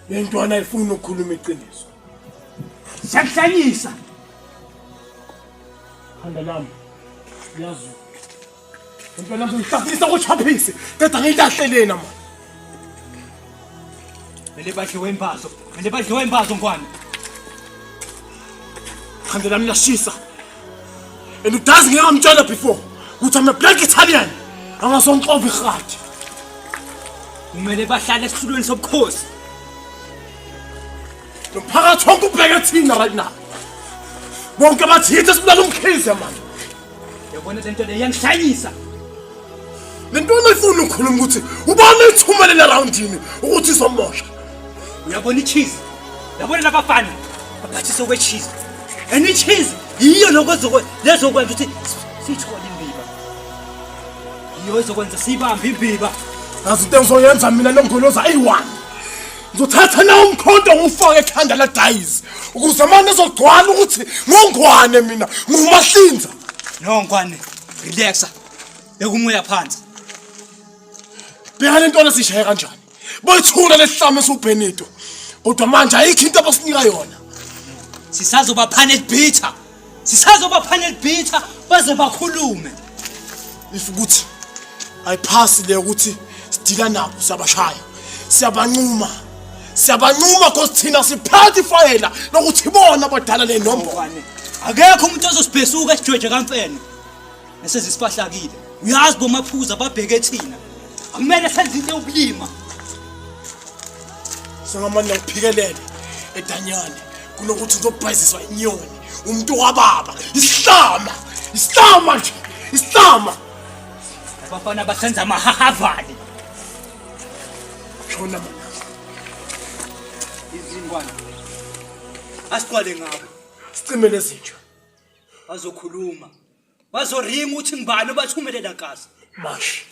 Lentwana ayifuni ukukhuluma iqiniso. Siyakuhlanyisa. Handa lami. Yazi. Impela ngizohlafisa ukuchaphise. Qeda ngilahlelena manje. Mele badliwe imbazo. Mele badliwe imbazo ngwane. Handa lami lashisa. And udazi ngeke ngamtshela before ukuthi I'm a black Italian. Angasonqova ikhati. Kumele bahlale esitulweni sobukhosi. Lomphakathi wonke ubheke thina right now. Bonke bathi yithi sibulala umkhize manje. Yabona lento le yangihlanyisa. Lentwana ifuna ukukhuluma ukuthi ubani ithumelele around yini ukuthi izomosha. Uyabona icheese. Yabona labafana abhathisa kwecheese. And icheese yiyo lezokwenza ukuthi sithole imbiba. Yiyo ezokwenza sibambe imbiba. Yazi into engizoyenza mina nongoloza ayi1. Ngizothatha nawo umkhonto ngufake ekhanda la dayisi ukuze manje ezogcwala ukuthi ngongwane mina ngumahlinza. No ngwane, relaxa. Bekumoya phansi. Beka lento lesishaya kanjani? Boyithula lesihlame soBenito. Kodwa manje ayikho into abasinika yona. Sisazoba panel beater. Sisazoba panel beater baze bakhulume. If ukuthi ayiphasi le ukuthi sidila nabo siyabashaya. Siyabanquma cause thina siphatha ifayela lokuthi bona abadala le nombolo. Akekho umuntu ozosibhesuka esijoje kaMfene. Nesezisifahlakile. Uyazi bomaphuza babheke thina. Akumele senze into yokulima. Sengamanje ngiphikelele eDanyane kunokuthi ngizobhayiziswa inyoni. Umuntu wababa, isihlama nje. Abafana basenza amahahavali. Shona manje. Izingwane. Asiqale ngabo. Sicimele zinja. Bazokhuluma. Bazoringa uthi ngibani obathumelela kazi. Mashi.